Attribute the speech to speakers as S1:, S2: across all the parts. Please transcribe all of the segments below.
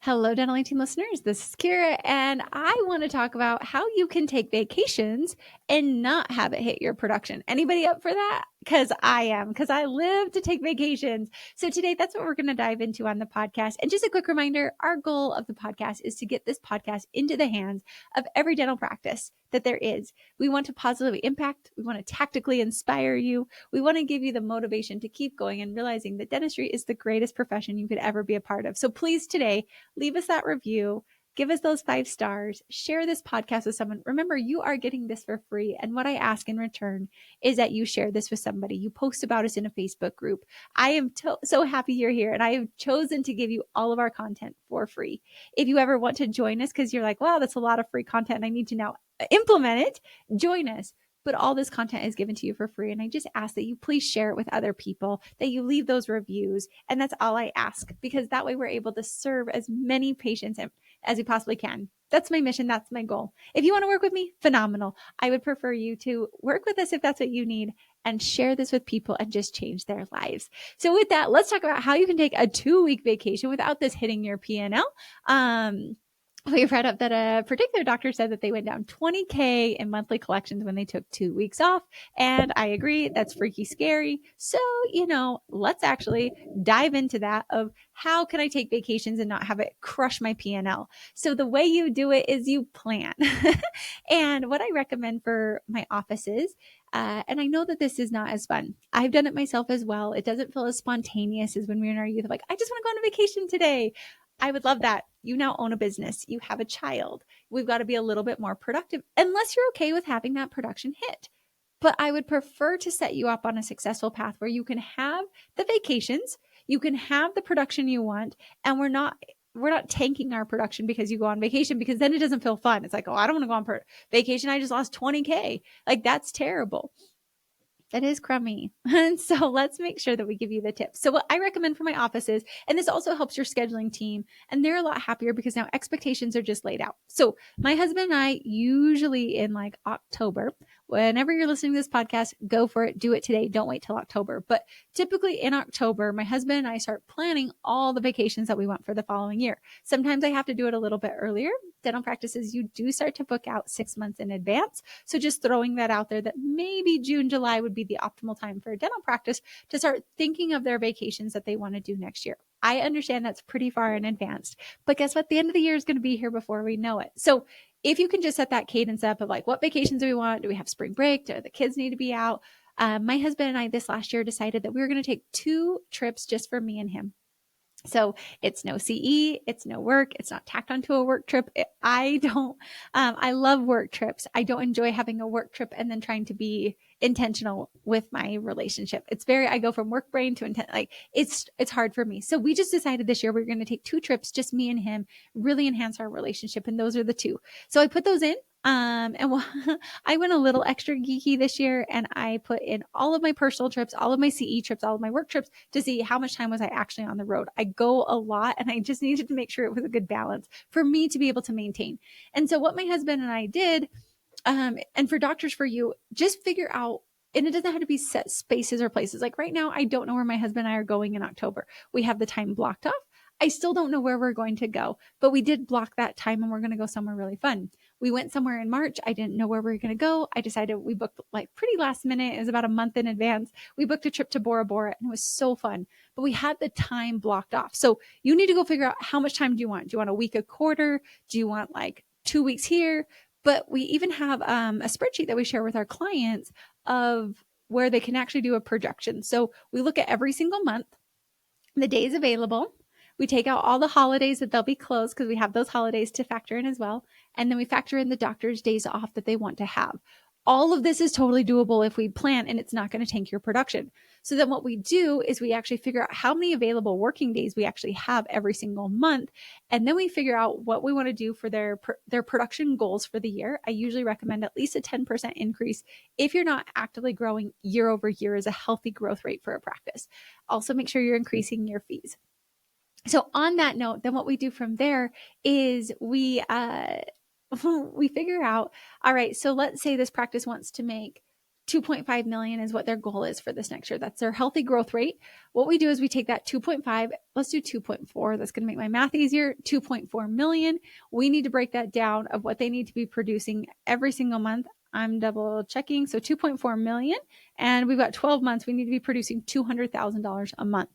S1: Hello, Dental 18 listeners. This is Kiera, and I want to talk about how you can take vacations and not have it hit your production. Anybody up for that? Because I am, because I live to take vacations. So today, that's what we're going to dive into on the podcast. And just a quick reminder, our goal of the podcast is to get this podcast into the hands of every dental practice that there is. We want to positively impact. We want to tactically inspire you. We want to give you the motivation to keep going and realizing that dentistry is the greatest profession you could ever be a part of. So please today, leave us that review, give us those 5 stars, share this podcast with someone. Remember, you are getting this for free. And what I ask in return is that you share this with somebody. You post about us in a Facebook group. I am so happy you're here, and I have chosen to give you all of our content for free. If you ever want to join us because you're like, wow, that's a lot of free content and I need to now implement it, join us. But all this content is given to you for free. And I just ask that you please share it with other people, that you leave those reviews. And that's all I ask, because that way we're able to serve as many patients as we possibly can. That's my mission. That's my goal. If you want to work with me, phenomenal. I would prefer you to work with us if that's what you need, and share this with people and just change their lives. So with that, let's talk about how you can take a 2-week vacation without this hitting your PNL. We've read up that a particular doctor said that they went down $20K in monthly collections when they took 2 weeks off. And I agree, that's freaky scary. So, let's actually dive into that of how can I take vacations and not have it crush my PNL. So the way you do it is you plan. And what I recommend for my offices, and I know that this is not as fun. I've done it myself as well. It doesn't feel as spontaneous as when we were in our youth, like, I just want to go on a vacation today. I would love that. You now own a business. You have a child. We've got to be a little bit more productive, unless you're okay with having that production hit. But I would prefer to set you up on a successful path where you can have the vacations, you can have the production you want, and we're not tanking our production because you go on vacation, because then it doesn't feel fun. It's like, oh, I don't want to go on vacation. I just lost $20K. Like, that's terrible. That is crummy. And so let's make sure that we give you the tips. So what I recommend for my offices, and this also helps your scheduling team, and they're a lot happier because now expectations are just laid out. So my husband and I, usually in like October, whenever you're listening to this podcast, go for it. Do it today. Don't wait till October. But typically in October, my husband and I start planning all the vacations that we want for the following year. Sometimes I have to do it a little bit earlier. Dental practices, you do start to book out 6 months in advance. So just throwing that out there, that maybe June, July would be the optimal time for a dental practice to start thinking of their vacations that they want to do next year. I understand that's pretty far in advance, but guess what? The end of the year is going to be here before we know it. So if you can just set that cadence up of like, what vacations do we want? Do we have spring break? Do the kids need to be out? My husband and I this last year decided that we were going to take 2 trips just for me and him. So it's no CE, it's no work, it's not tacked onto a work trip. I love work trips. I don't enjoy having a work trip and then trying to be intentional with my relationship. I go from work brain to intent. Like, it's hard for me. So we just decided this year we're going to take 2 trips, just me and him, really enhance our relationship. And those are the 2. So I put those in. I went a little extra geeky this year, and I put in all of my personal trips, all of my CE trips, all of my work trips, to see how much time was I actually on the road. I go a lot, and I just needed to make sure it was a good balance for me to be able to maintain. And so what my husband and I did, and for doctors, for you, just figure out, and it doesn't have to be set spaces or places. Like right now, I don't know where my husband and I are going in October. We have the time blocked off. I still don't know where we're going to go, but we did block that time, and we're going to go somewhere really fun. We went somewhere in March. I didn't know where we were going to go. I decided, we booked like pretty last minute. It was about a month in advance. We booked a trip to Bora Bora, and it was so fun, but we had the time blocked off. So you need to go figure out, how much time do you want? Do you want a week, a quarter? Do you want like 2 weeks here? But we even have a spreadsheet that we share with our clients of where they can actually do a projection. So we look at every single month, the days available. We take out all the holidays that they'll be closed, because we have those holidays to factor in as well. And then we factor in the doctor's days off that they want to have. All of this is totally doable if we plan, and it's not going to tank your production. So then what we do is we actually figure out how many available working days we actually have every single month. And then we figure out what we want to do for their production goals for the year. I usually recommend at least a 10% increase. If you're not actively growing year over year, is a healthy growth rate for a practice. Also, make sure you're increasing your fees. So on that note, then what we do from there is we figure out, all right, so let's say this practice wants to make 2.5 million is what their goal is for this next year. That's their healthy growth rate. What we do is we take that 2.5, let's do 2.4. That's going to make my math easier. 2.4 million. We need to break that down of what they need to be producing every single month. I'm double checking. So 2.4 million, and we've got 12 months. We need to be producing $200,000 a month.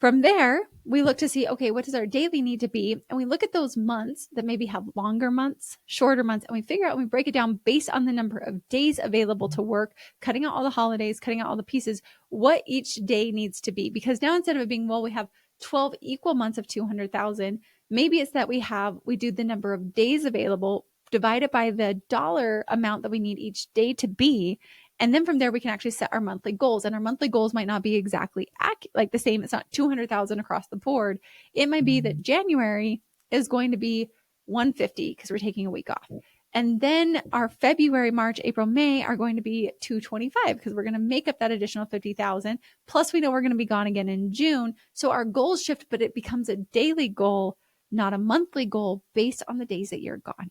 S1: From there, we look to see, okay, what does our daily need to be? And we look at those months that maybe have longer months, shorter months, and we figure out, and we break it down based on the number of days available to work, cutting out all the holidays, cutting out all the pieces, what each day needs to be. Because now instead of it being, well, we have 12 equal months of 200,000, maybe it's that we do the number of days available, divide it by the dollar amount that we need each day to be. And then from there, we can actually set our monthly goals. And our monthly goals might not be exactly like the same. It's not 200,000 across the board. It might be that January is going to be 150 because we're taking a week off. And then our February, March, April, May are going to be 225 because we're going to make up that additional 50,000. Plus, we know we're going to be gone again in June. So our goals shift, but it becomes a daily goal, not a monthly goal based on the days that you're gone.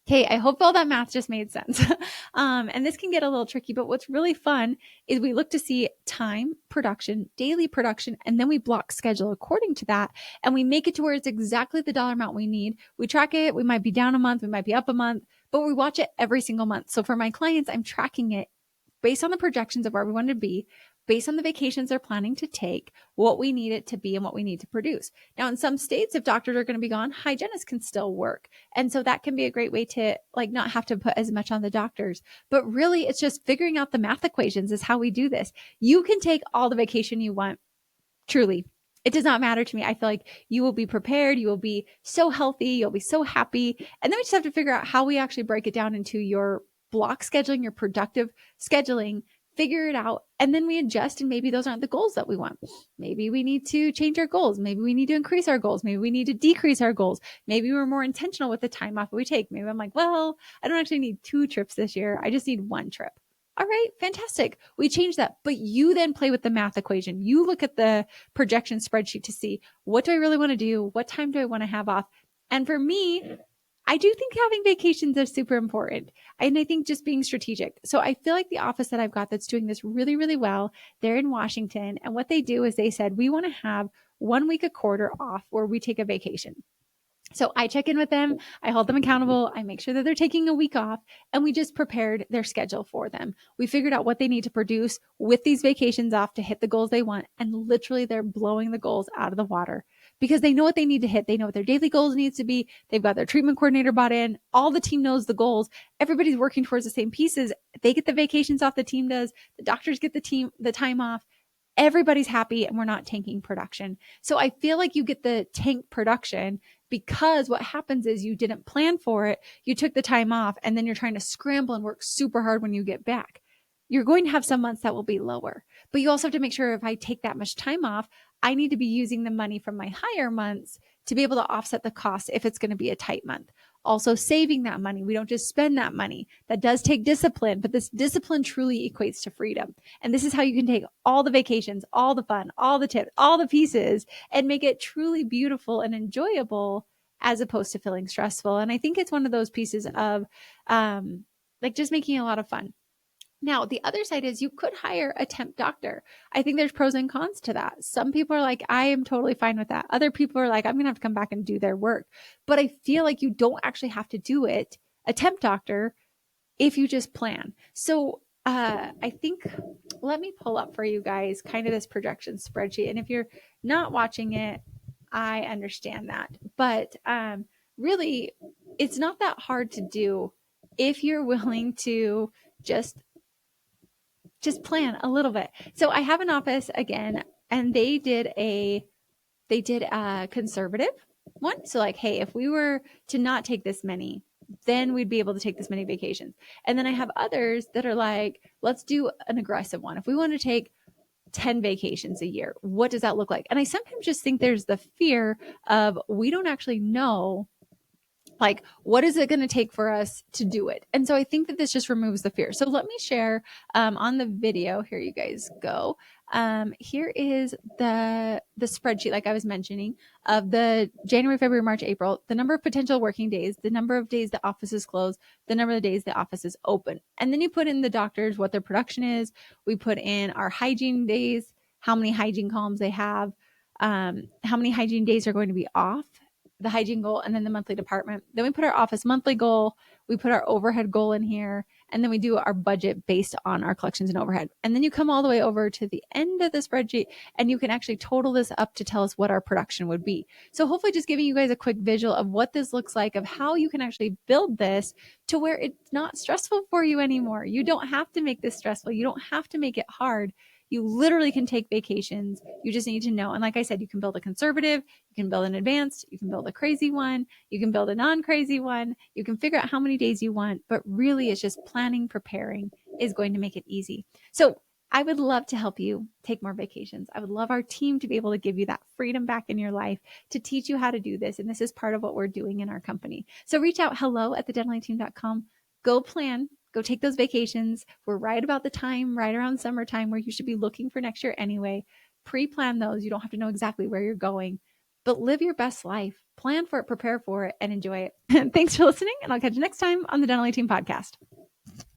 S1: Okay, I hope all that math just made sense. And this can get a little tricky, but what's really fun is we look to see time, production, daily production, and then we block schedule according to that. And we make it to where it's exactly the dollar amount we need. We track it. We might be down a month. We might be up a month, but we watch it every single month. So for my clients, I'm tracking it based on the projections of where we want to be, based on the vacations they're planning to take, what we need it to be and what we need to produce. Now, in some states, if doctors are going to be gone, hygienists can still work. And so that can be a great way to not have to put as much on the doctors. But really, it's just figuring out the math equations is how we do this. You can take all the vacation you want, truly. It does not matter to me. I feel like you will be prepared. You will be so healthy. You'll be so happy. And then we just have to figure out how we actually break it down into your block scheduling, your productive scheduling, figure it out. And then we adjust. And maybe those aren't the goals that we want. Maybe we need to change our goals. Maybe we need to increase our goals. Maybe we need to decrease our goals. Maybe we're more intentional with the time off that we take. Maybe I'm like, well, I don't actually need 2 trips this year. I just need 1 trip. All right, fantastic. We change that. But you then play with the math equation. You look at the projection spreadsheet to see, what do I really want to do? What time do I want to have off? And for me, I do think having vacations is super important. And I think just being strategic. So I feel like the office that I've got that's doing this really, really well, they're in Washington. And what they do is they said, we want to have 1 week a quarter off where we take a vacation. So I check in with them. I hold them accountable. I make sure that they're taking a week off, and we just prepared their schedule for them. We figured out what they need to produce with these vacations off to hit the goals they want. And literally they're blowing the goals out of the water because they know what they need to hit. They know what their daily goals needs to be. They've got their treatment coordinator bought in. All the team knows the goals. Everybody's working towards the same pieces. They get the vacations off, the team does. The doctors get the time off. Everybody's happy, and we're not tanking production. So I feel like you get the tank production because what happens is you didn't plan for it. You took the time off, and then you're trying to scramble and work super hard when you get back. You're going to have some months that will be lower, but you also have to make sure if I take that much time off, I need to be using the money from my higher months to be able to offset the cost if it's going to be a tight month. Also saving that money. We don't just spend that money. That does take discipline, but this discipline truly equates to freedom. And this is how you can take all the vacations, all the fun, all the tips, all the pieces, and make it truly beautiful and enjoyable as opposed to feeling stressful. And I think it's one of those pieces of just making it a lot of fun. Now, the other side is you could hire a temp doctor. I think there's pros and cons to that. Some people are like, I am totally fine with that. Other people are like, I'm going to have to come back and do their work. But I feel like you don't actually have to do it, a temp doctor, if you just plan. So I think, let me pull up for you guys kind of this projection spreadsheet. And if you're not watching it, I understand that. But really, it's not that hard to do if you're willing to just plan a little bit. So I have an office again, and they did a conservative one. So like, hey, if we were to not take this many, then we'd be able to take this many vacations. And then I have others that are like, let's do an aggressive one. If we want to take 10 vacations a year, what does that look like? And I sometimes just think there's the fear of, we don't actually know, like, what is it going to take for us to do it? And so I think that this just removes the fear. So let me share on the video. Here you guys go. Here is the spreadsheet, like I was mentioning, of the January, February, March, April, the number of potential working days, the number of days the office is closed, the number of days the office is open. And then you put in the doctors, what their production is. We put in our hygiene days, how many hygiene columns they have, how many hygiene days are going to be off, the hygiene goal, and then the monthly department. Then we put our office monthly goal. We put our overhead goal in here, and then we do our budget based on our collections and overhead. And then you come all the way over to the end of the spreadsheet, and you can actually total this up to tell us what our production would be. So hopefully just giving you guys a quick visual of what this looks like, of how you can actually build this to where it's not stressful for you anymore. You don't have to make this stressful. You don't have to make it hard. You literally can take vacations. You just need to know. And like I said, you can build a conservative, you can build an advanced, you can build a crazy one, you can build a non-crazy one. You can figure out how many days you want, but really it's just planning, preparing is going to make it easy. So I would love to help you take more vacations. I would love our team to be able to give you that freedom back in your life, to teach you how to do this. And this is part of what we're doing in our company. So reach out, hello@thedentalateam.com. Go plan. Go take those vacations. We're right about the time, right around summertime, where you should be looking for next year anyway. Pre-plan those. You don't have to know exactly where you're going, but live your best life. Plan for it, prepare for it, and enjoy it. Thanks for listening, and I'll catch you next time on the Dental Team Podcast.